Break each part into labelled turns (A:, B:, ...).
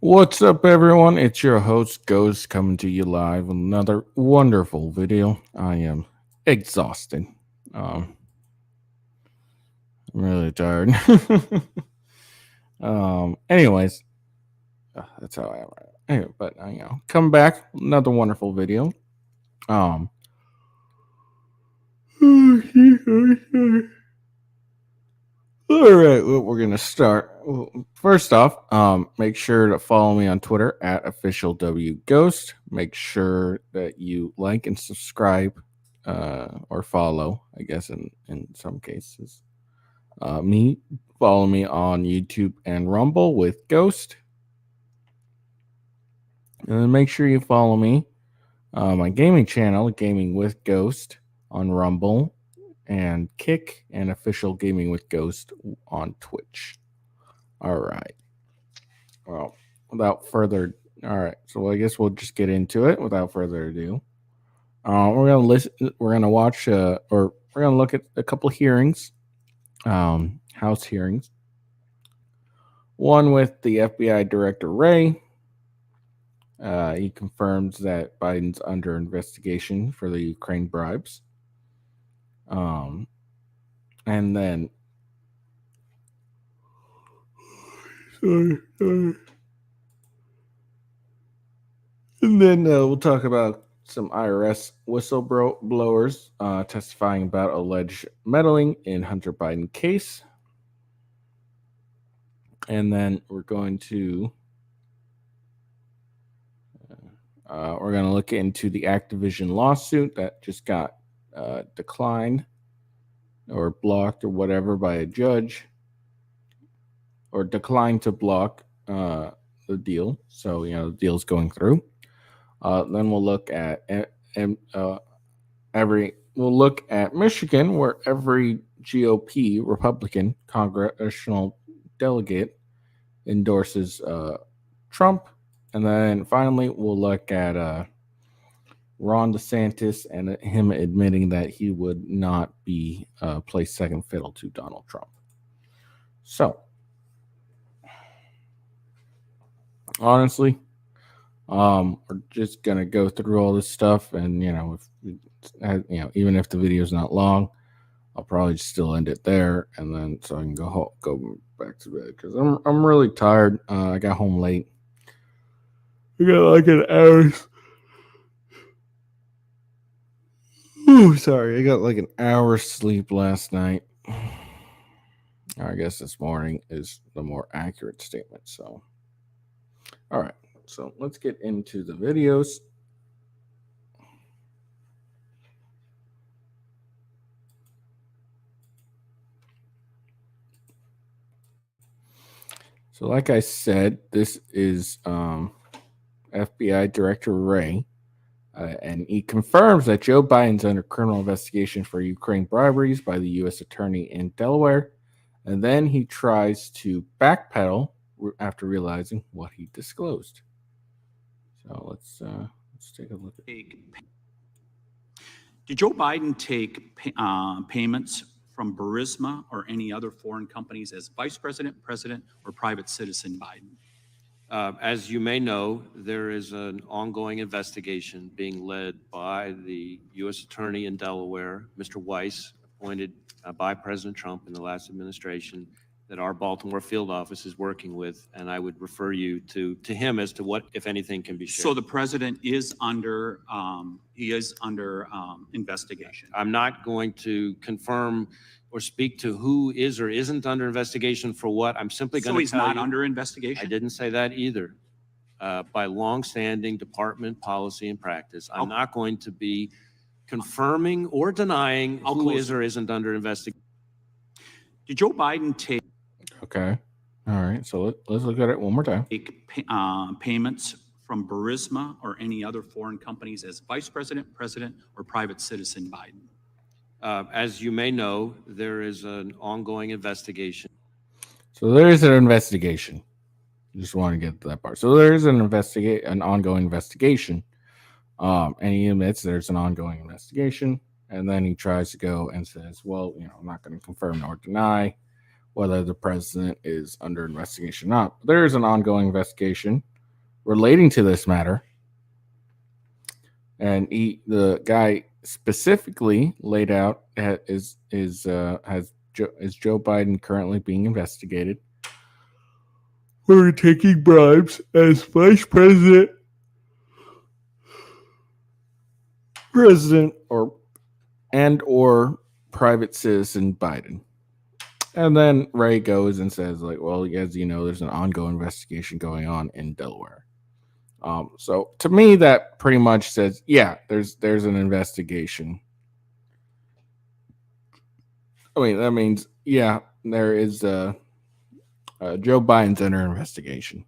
A: What's up, everyone? It's your host, Ghost, coming to you live with another wonderful video. I am exhausted. I'm really tired. Anyways, that's how I am. Anyway, but come back, another wonderful video. Um, All right, well, we're gonna start. Well, first off, make sure to follow me on Twitter at officialwghost. Make sure that you like and subscribe, or follow. I guess in some cases, me follow me on YouTube and Rumble with Ghost, and then make sure you follow me my gaming channel, Gaming with Ghost, on Rumble and Kick, and Official Gaming with Ghost on Twitch. All right. Well, without further, all right. So I guess we'll just get into it. Without further ado, we're gonna listen. We're gonna watch, or we're gonna look at a couple hearings, House hearings. One with the FBI Director Wray. He confirms that Biden's under investigation for the Ukraine bribes. And then we'll talk about some IRS whistleblowers testifying about alleged meddling in Hunter Biden case. And then we're going to look into the Activision lawsuit that just got declined or blocked or whatever by a judge, or declined to block the deal. So the deal's going through. Then we'll look at Michigan, where every GOP Republican congressional delegate endorses Trump. And then finally, we'll look at Ron DeSantis and him admitting that he would not be play second fiddle to Donald Trump. So, honestly, we're just gonna go through all this stuff, and even if the video is not long, I'll probably still end it there, and then so I can go back to bed because I'm really tired. I got home late. I got like an hour. Ooh, sorry, I got like an hour's sleep last night. I guess this morning is the more accurate statement. So, all right. So let's get into the videos. So, like I said, this is FBI Director Wray, and he confirms that Joe Biden's under criminal investigation for Ukraine briberies by the U.S. Attorney in Delaware, and then he tries to backpedal after realizing what he disclosed. So let's take a look at.
B: Did Joe Biden take payments from Burisma or any other foreign companies as vice president, president, or private citizen Biden?
C: As you may know, there is an ongoing investigation being led by the U.S. Attorney in Delaware, Mr. Weiss, appointed by President Trump in the last administration, that our Baltimore field office is working with, and I would refer you to him as to what, if anything, can be shared.
B: So the president is under investigation.
C: I'm not going to confirm or speak to who is or isn't under investigation for what. I'm simply going to tell you.
B: So he's not under investigation?
C: I didn't say that either. By longstanding department policy and practice, I'm not going to be confirming or denying who is or isn't under investigation.
B: Did Joe Biden take?
A: Okay. All right. So let's look at it one more time.
B: Take payments from Burisma or any other foreign companies as vice president, president, or private citizen Biden?
C: As you may know, there is an ongoing investigation.
A: So there is an investigation. Just want to get to that part. So there is an ongoing investigation. And he admits there's an ongoing investigation. And then he tries to go and says, well, I'm not going to confirm nor deny whether the president is under investigation or not. But there is an ongoing investigation. relating to this matter. And the guy specifically laid out is Joe Biden currently being investigated for taking bribes as vice president, or private citizen Biden. And then Ray goes and says, like, well, as you know, there's an ongoing investigation going on in Delaware. So to me, that pretty much says, yeah, there's an investigation. I mean, that means, yeah, there is Joe Biden's under investigation.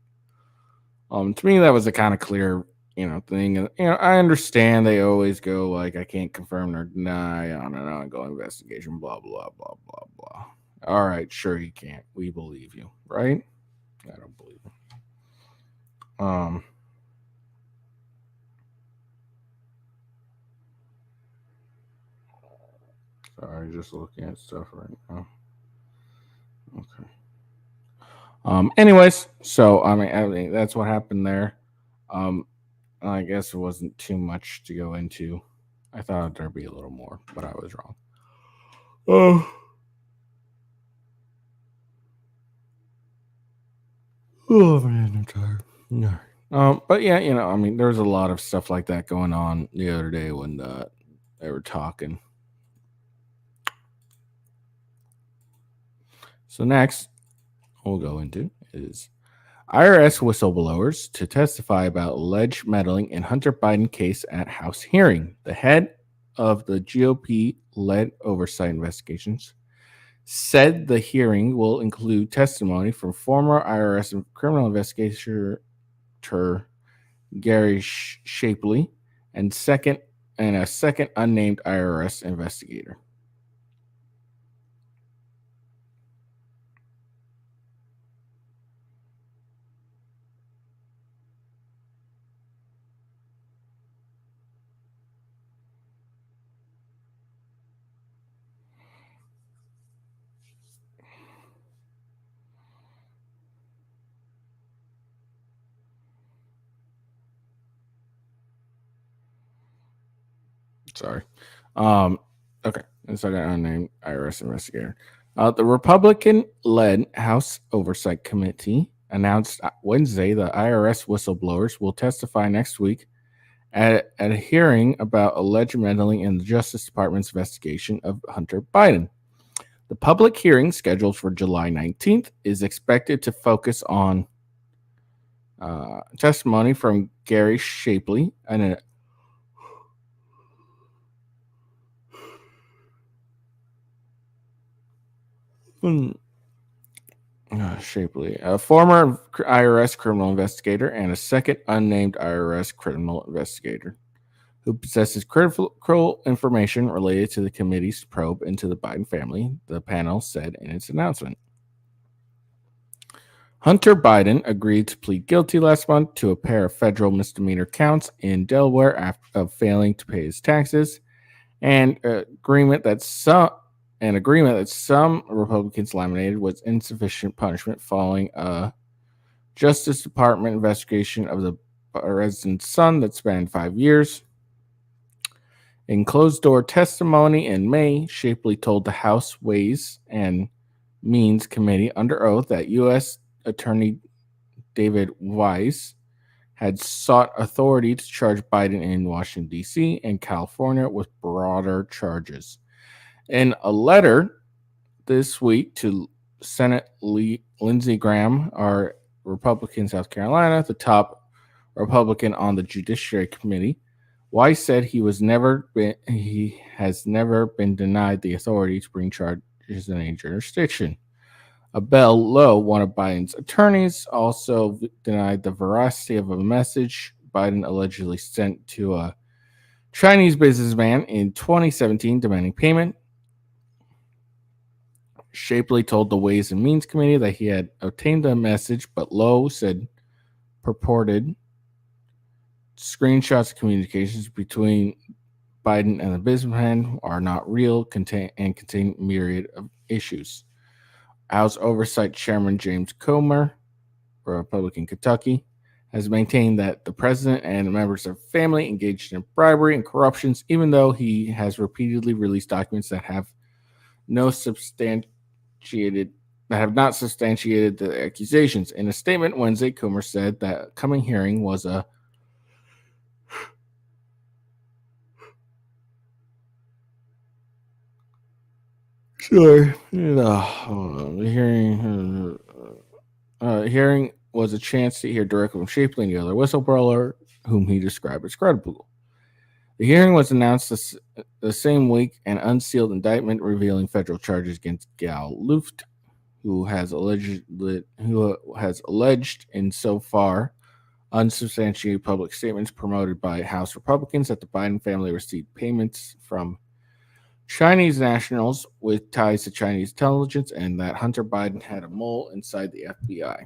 A: To me, that was a kind of clear, thing. And, I understand they always go like, I can't confirm nor deny on an ongoing investigation, blah, blah, blah, blah, blah. All right, sure you can't. We believe you, right? I don't believe you. Sorry, just looking at stuff right now. Okay. Anyways, so I mean that's what happened there. I guess it wasn't too much to go into. I thought there'd be a little more, but I was wrong. Oh man, I'm tired. No. But yeah, I mean, there was a lot of stuff like that going on the other day when they were talking. So next, we'll go into is IRS whistleblowers to testify about alleged meddling in Hunter Biden case at House hearing. The head of the GOP-led oversight investigations said the hearing will include testimony from former IRS criminal investigator Gary Shapley and a second unnamed IRS investigator. Sorry. Okay. And so I got unnamed IRS investigator. The Republican-led House Oversight Committee announced Wednesday the IRS whistleblowers will testify next week at a hearing about alleged meddling in the Justice Department's investigation of Hunter Biden. The public hearing, scheduled for July 19th, is expected to focus on testimony from Gary Shapley and Shapley, a former IRS criminal investigator, and a second unnamed IRS criminal investigator who possesses critical information related to the committee's probe into the Biden family, the panel said in its announcement. Hunter Biden agreed to plead guilty last month to a pair of federal misdemeanor counts in Delaware after failing to pay his taxes, and agreement that some Republicans laminated was insufficient punishment following a Justice Department investigation of the president's son that spanned 5 years. In closed-door testimony in May, Shapley told the House Ways and Means Committee under oath that U.S. Attorney David Weiss had sought authority to charge Biden in Washington, D.C. and California with broader charges. In a letter this week to Senate Lindsey Graham, our Republican South Carolina, the top Republican on the Judiciary Committee, Weiss said he has never been denied the authority to bring charges in any jurisdiction. Abel Lowe, one of Biden's attorneys, also denied the veracity of a message Biden allegedly sent to a Chinese businessman in 2017 demanding payment. Shapley told the Ways and Means Committee that he had obtained the message, but Lowe said purported screenshots of communications between Biden and the businessman are not real and contain myriad of issues. House Oversight Chairman James Comer, Republican Kentucky, has maintained that the president and members of family engaged in bribery and corruptions, even though he has repeatedly released documents that have not substantiated the accusations. In a statement Wednesday, Coomer said that coming hearing was a hearing was a chance to hear directly from Shapley and the other whistleblower, whom he described as credible. The hearing was announced the same week, an unsealed indictment revealing federal charges against Gal Luft, who has alleged in so far unsubstantiated public statements promoted by House Republicans that the Biden family received payments from Chinese nationals with ties to Chinese intelligence and that Hunter Biden had a mole inside the FBI.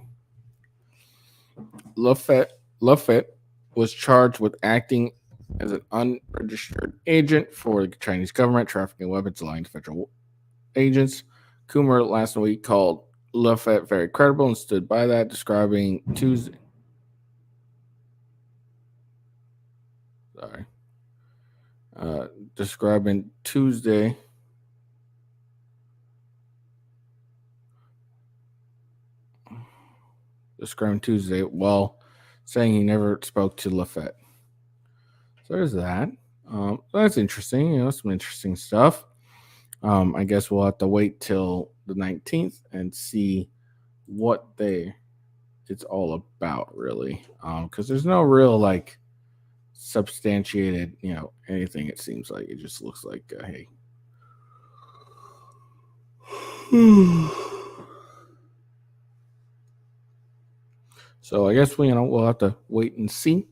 A: Lafette was charged with acting as an unregistered agent for the Chinese government, trafficking weapons, lying to federal agents. Coomer last week called Lafette very credible and stood by that, describing Tuesday. While saying he never spoke to Lafette. So there's that. That's interesting. Some interesting stuff. I guess we'll have to wait till the 19th and see what it's all about, really. Because there's no real substantiated, anything. It seems like it just looks like, hey. So I guess we'll have to wait and see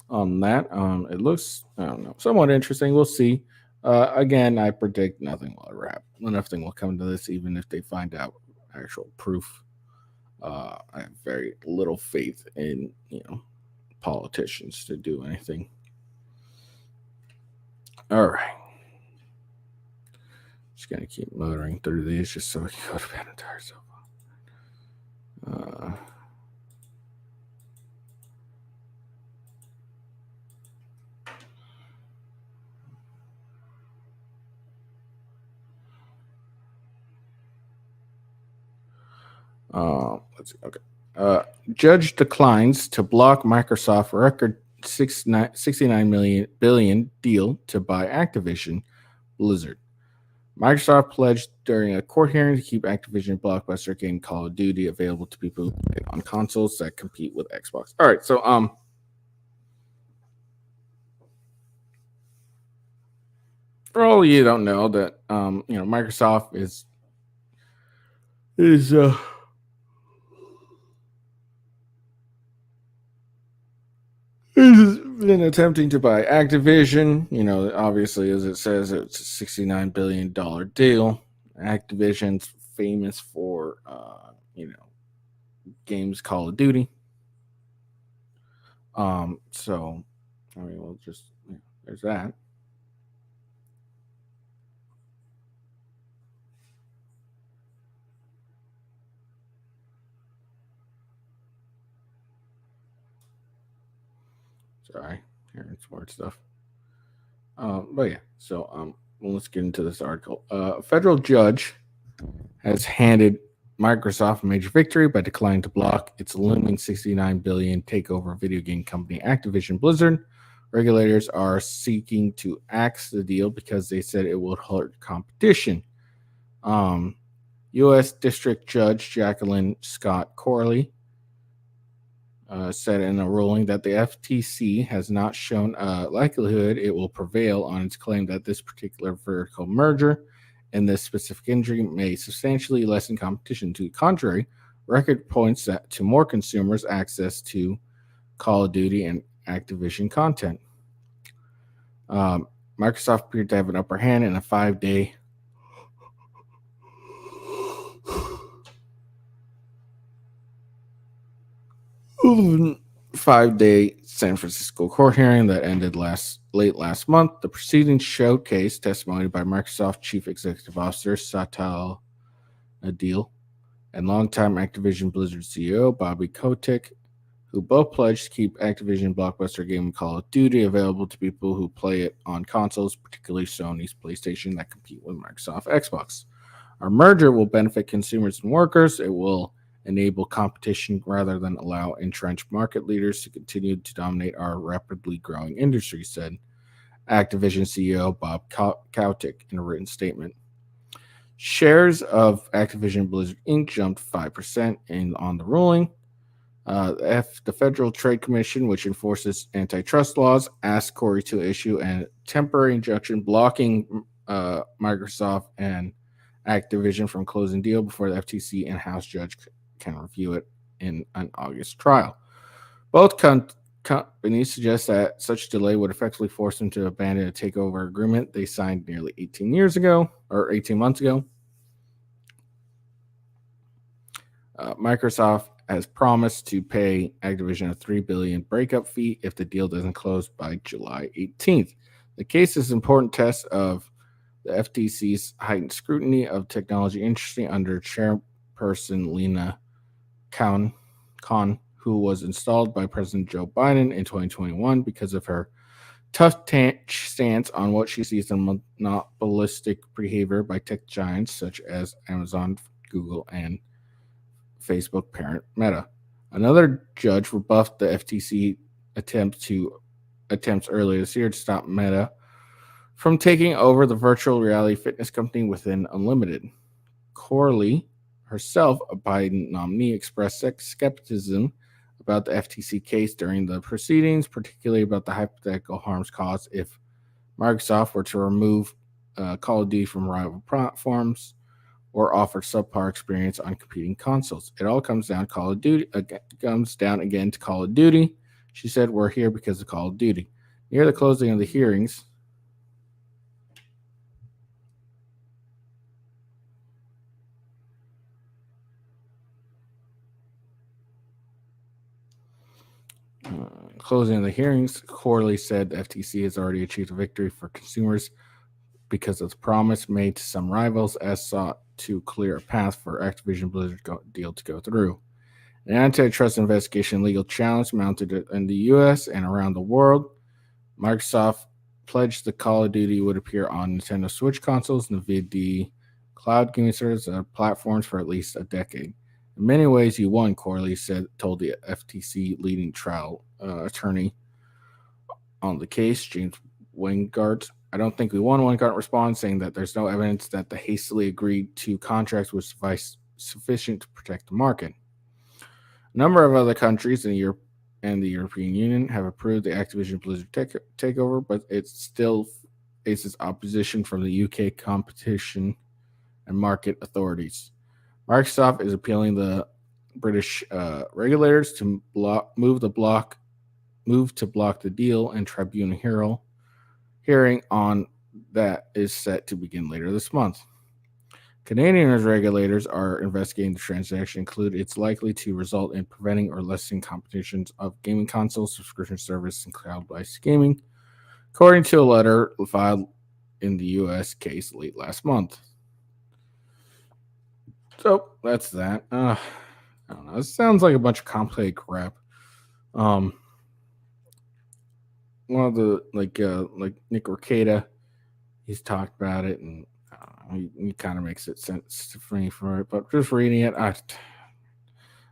A: on that. It looks, I don't know, somewhat interesting. We'll see. Again, I predict nothing will ever happen. Nothing will come to this, even if they find out actual proof. I have very little faith in politicians to do anything. All right. Just gonna keep motoring through these just so we can go to bed and tire ourselves. Let's see. Okay. Judge declines to block Microsoft record $69 billion deal to buy Activision Blizzard. Microsoft pledged during a court hearing to keep Activision blockbuster game Call of Duty available to people who play on consoles that compete with Xbox. All right, so for all of you who don't know that Microsoft is been attempting to buy Activision. Obviously, as it says, it's a $69 billion deal. Activision's famous for, games Call of Duty. So, we'll just, there's that. Sorry, hearing some weird stuff. But yeah, so well, let's get into this article. A federal judge has handed Microsoft a major victory by declining to block its looming $69 billion takeover of video game company Activision Blizzard. Regulators are seeking to axe the deal because they said it would hurt competition. U.S. District Judge Jacqueline Scott Corley said in a ruling that the FTC has not shown a likelihood it will prevail on its claim that this particular vertical merger and this specific injury may substantially lessen competition. To the contrary, record points to more consumers' access to Call of Duty and Activision content. Microsoft appeared to have an upper hand in a 5-day San Francisco court hearing that ended late last month. The proceedings showcased testimony by Microsoft Chief Executive Officer Satya Nadella and longtime Activision Blizzard CEO Bobby Kotick, who both pledged to keep Activision blockbuster game Call of Duty available to people who play it on consoles, particularly Sony's PlayStation, that compete with Microsoft Xbox. Our merger will benefit consumers and workers. It will enable competition rather than allow entrenched market leaders to continue to dominate our rapidly growing industry, said Activision CEO Bob Kotick in a written statement. Shares of Activision Blizzard Inc. jumped 5% on the ruling. The Federal Trade Commission, which enforces antitrust laws, asked Corey to issue a temporary injunction blocking Microsoft and Activision from closing deal before the FTC and House judge can review it in an August trial. Both companies suggest that such delay would effectively force them to abandon a takeover agreement they signed nearly 18 months ago. Microsoft has promised to pay Activision a $3 billion breakup fee if the deal doesn't close by July 18th. The case is an important test of the FTC's heightened scrutiny of technology industry under Chairperson Lina Khan, who was installed by President Joe Biden in 2021 because of her tough stance on what she sees as monopolistic behavior by tech giants such as Amazon, Google, and Facebook parent Meta. Another judge rebuffed the FTC attempts earlier this year to stop Meta from taking over the virtual reality fitness company Within Unlimited. Corley, herself a Biden nominee, expressed skepticism about the FTC case during the proceedings, particularly about the hypothetical harms caused if Microsoft were to remove Call of Duty from rival platforms or offer subpar experience on competing consoles. It all comes down again to Call of Duty. She said, "We're here because of Call of Duty." Near the closing of the hearings, Corley said the FTC has already achieved a victory for consumers because of the promise made to some rivals as sought to clear a path for Activision Blizzard deal to go through. An antitrust investigation legal challenge mounted in the U.S. and around the world. Microsoft pledged the Call of Duty would appear on Nintendo Switch consoles, NVIDIA cloud gaming services, and platforms for at least a decade. In many ways, you won, Corley told the FTC leading trial attorney on the case, James Wingard. "I don't think we won," Wingard responds, saying that there's no evidence that the hastily agreed to contracts was sufficient to protect the market. A number of other countries in Europe and the European Union have approved the Activision Blizzard takeover, but it still faces opposition from the UK competition and market authorities. Microsoft is appealing the British regulators to move to block the deal, and tribunal hearing on that is set to begin later this month. Canadian regulators are investigating the transaction, include it's likely to result in preventing or lessening competitions of gaming consoles, subscription service, and cloud-based gaming, according to a letter filed in the U.S. case late last month. So that's that. I don't know. It sounds like a bunch of complicated crap. One of the like Nick Rekieta, he's talked about it, and he kind of makes it sense for me for it. But just reading it,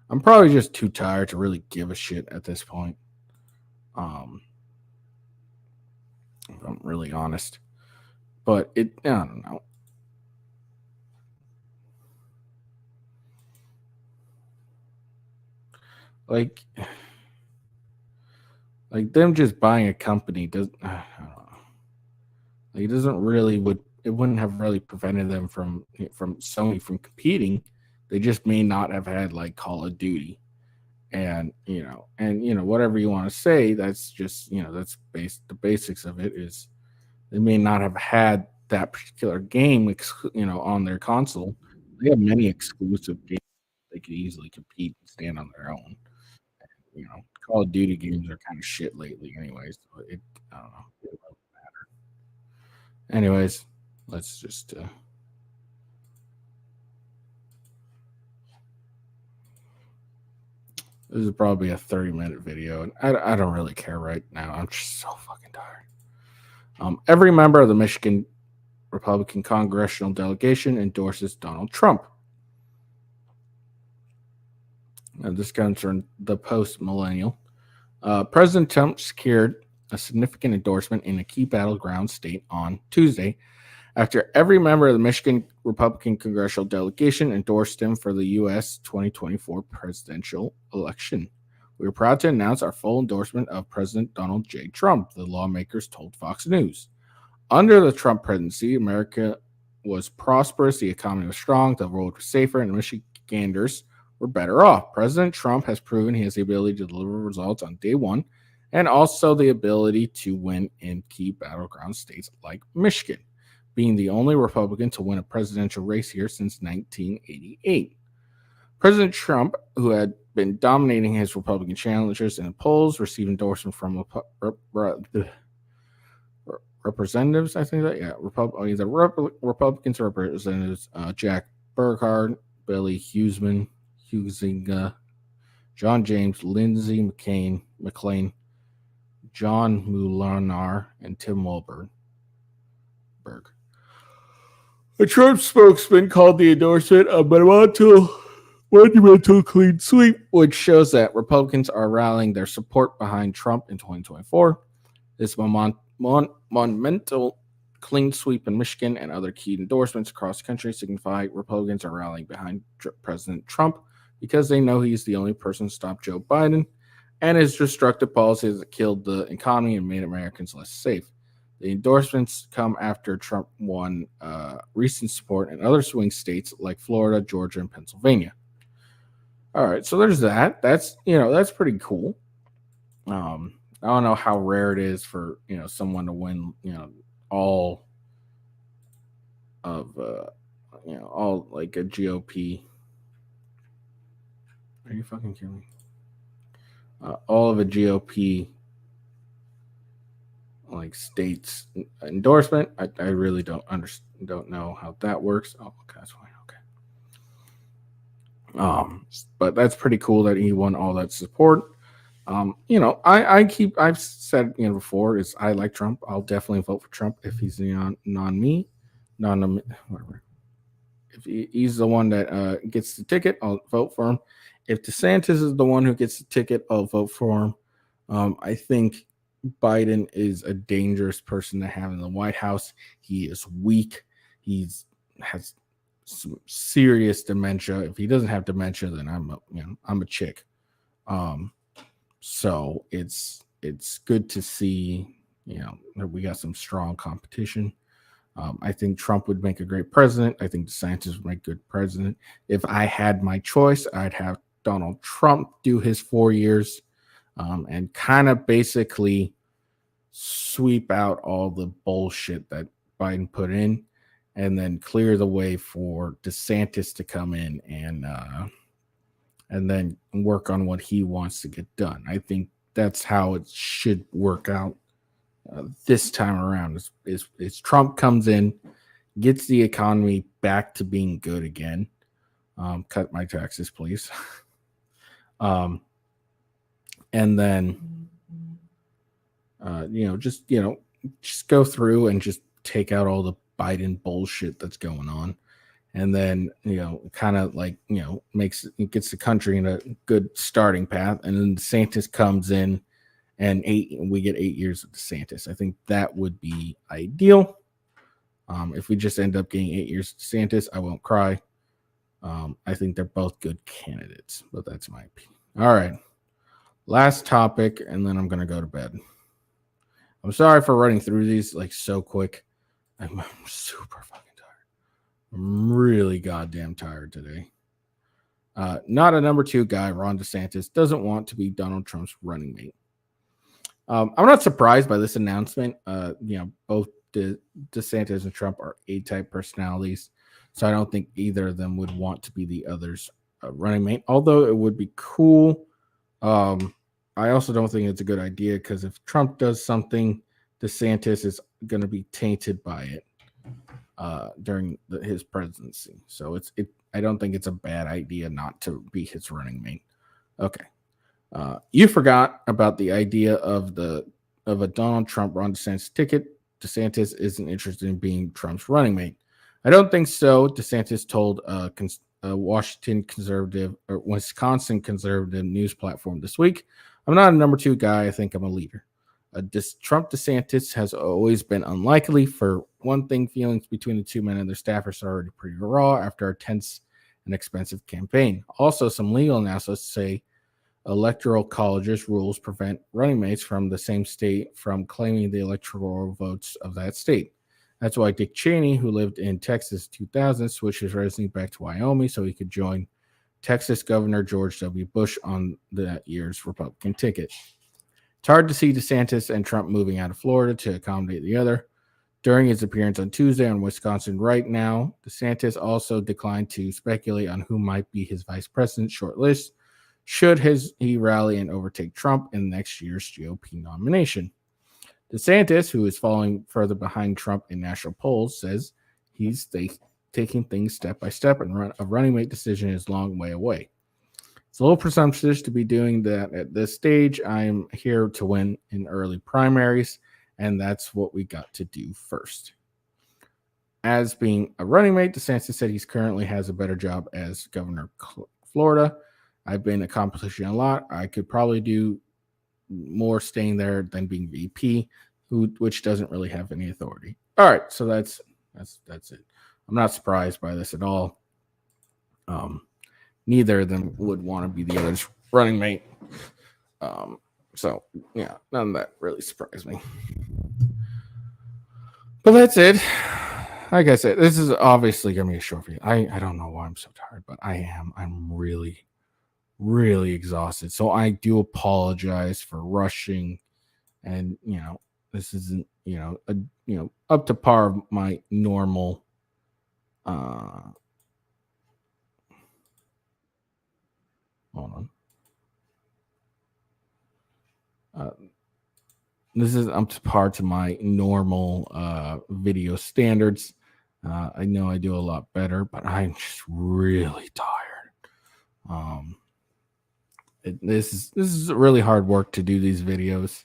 A: I'm probably just too tired to really give a shit at this point. If I'm really honest, but I don't know. Like them just buying a company doesn't. I don't know. Like it doesn't really it wouldn't have really prevented them from Sony from competing. They just may not have had like Call of Duty, and whatever you want to say, that's just that's the basics of it is they may not have had that particular game on their console. They have many exclusive games they could easily compete and stand on their own. Call of Duty games are kind of shit lately, anyways. So I don't know. It doesn't matter. Anyways, let's just. This is probably a 30-minute video, and I don't really care right now. I'm just so fucking tired. Every member of the Michigan Republican congressional delegation endorses Donald Trump. This comes from the post-millennial. President Trump secured a significant endorsement in a key battleground state on Tuesday after every member of the Michigan Republican congressional delegation endorsed him for the U.S. 2024 presidential election. We are proud to announce our full endorsement of President Donald J. Trump, the lawmakers told Fox News. Under the Trump presidency, America was prosperous, the economy was strong, the world was safer, and Michiganders were better off. President Trump has proven he has the ability to deliver results on day one and also the ability to win in key battleground states like Michigan, being the only Republican to win a presidential race here since 1988. President Trump, who had been dominating his Republican challengers in the polls, received endorsement from representatives, I think that, Republicans representatives Jack Burghardt, Billy Husinger, John James, Lindsey McLean, John Muhlanar, and Tim Walberg. A Trump spokesman called the endorsement a monumental clean sweep, which shows that Republicans are rallying their support behind Trump in 2024. This monumental clean sweep in Michigan and other key endorsements across the country signify Republicans are rallying behind President Trump because they know he's the only person to stop Joe Biden and his destructive policies that killed the economy and made Americans less safe. The endorsements come after Trump won recent support in other swing states like Florida, Georgia, and Pennsylvania. All right, so there's that. That's pretty cool. I don't know how rare it is for someone to win all of all like a GOP. Are you fucking kidding me? All of a GOP like states endorsement. I really don't know how that works. Oh, okay, that's fine. Okay. But that's pretty cool that he won all that support. I've said before is I like Trump. I'll definitely vote for Trump if he's whatever. If he's the one that gets the ticket, I'll vote for him. If DeSantis is the one who gets the ticket, I'll vote for him. I think Biden is a dangerous person to have in the White House. He is weak. Has some serious dementia. If he doesn't have dementia, then I'm a chick. So it's good to see that we got some strong competition. I think Trump would make a great president. I think DeSantis would make a good president. If I had my choice, I'd have Donald Trump do his 4 years and kind of basically sweep out all the bullshit that Biden put in and then clear the way for DeSantis to come in and then work on what he wants to get done. I think that's how it should work out this time around. Is Trump comes in, gets the economy back to being good again. Cut my taxes, please. And then, just go through and just take out all the Biden bullshit that's going on. And then, kind of like, gets the country in a good starting path. And then DeSantis comes in and we get 8 years of DeSantis. I think that would be ideal. If we just end up getting 8 years of DeSantis, I won't cry. I think they're both good candidates, but that's my opinion. All right. Last topic, and then I'm going to go to bed. I'm sorry for running through these like so quick. I'm super fucking tired. I'm really goddamn tired today. Not a number 2 guy, Ron DeSantis, doesn't want to be Donald Trump's running mate. I'm not surprised by this announcement. Both DeSantis and Trump are A-type personalities, so I don't think either of them would want to be the other's running mate, although it would be cool. I also don't think it's a good idea because if Trump does something, DeSantis is going to be tainted by it during his presidency. So I don't think it's a bad idea not to be his running mate. Okay. You forgot about the idea of a Donald Trump Ron DeSantis ticket. DeSantis isn't interested in being Trump's running mate. I don't think so. DeSantis told a Washington conservative or Wisconsin conservative news platform this week, "I'm not a number two guy. I think I'm a leader." Trump DeSantis has always been unlikely. For one thing, feelings between the two men and their staffers are already pretty raw after a tense and expensive campaign. Also, some legal analysts say electoral colleges rules prevent running mates from the same state from claiming the electoral votes of that state. That's why Dick Cheney, who lived in Texas in 2000, switched his residency back to Wyoming so he could join Texas Governor George W. Bush on that year's Republican ticket. It's hard to see DeSantis and Trump moving out of Florida to accommodate the other. During his appearance on Tuesday on Wisconsin Right Now, DeSantis also declined to speculate on who might be his vice president shortlist should he rally and overtake Trump in next year's GOP nomination. DeSantis, who is falling further behind Trump in national polls, says he's taking things step by step, and a running mate decision is a long way away. It's a little presumptuous to be doing that at this stage. I'm here to win in early primaries, and that's what we got to do first. As being a running mate, DeSantis said he currently has a better job as governor of Florida. I've been accomplishing a lot. I could probably do more staying there than being VP, which doesn't really have any authority. All right, so that's it. I'm not surprised by this at all. Neither of them would want to be the other's running mate. So yeah, none of that really surprised me. But that's it. Like I said, this is obviously gonna be a short video. I don't know why I'm so tired, but I am. I'm really exhausted. So I do apologize for rushing, and this isn't up to par of my normal hold on. This is up to par to my normal video standards. I know I do a lot better, but I'm just really tired. This is really hard work to do these videos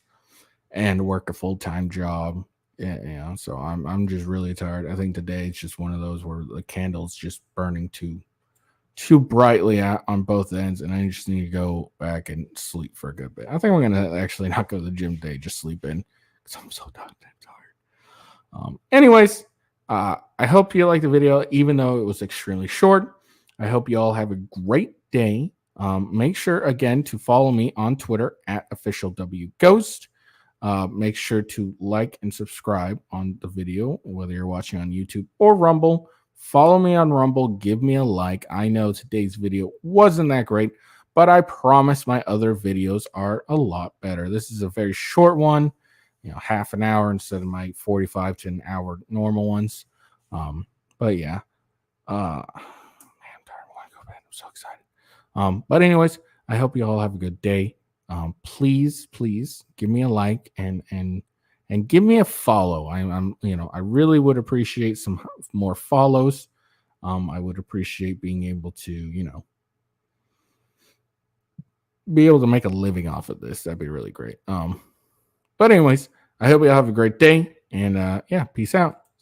A: and work a full-time job. Yeah, so I'm just really tired. I think today it's just one of those where the candle's just burning too brightly on both ends, and I just need to go back and sleep for a good bit. I think we're gonna actually not go to the gym today, just sleep in because I'm so tired. Anyways, I hope you liked the video, even though it was extremely short. I hope you all have a great day. Make sure again to follow me on Twitter at officialwghost. Make sure to like and subscribe on the video, whether you're watching on YouTube or Rumble. Follow me on Rumble. Give me a like. I know today's video wasn't that great, but I promise my other videos are a lot better. This is a very short one, half an hour instead of my 45 to an hour normal ones. But yeah, man, I'm tired. I want to go to bed. I'm so excited. But anyways, I hope you all have a good day. Please give me a like and give me a follow. I really would appreciate some more follows. I would appreciate being able to, be able to make a living off of this. That'd be really great. But anyways, I hope you all have a great day, and yeah, peace out.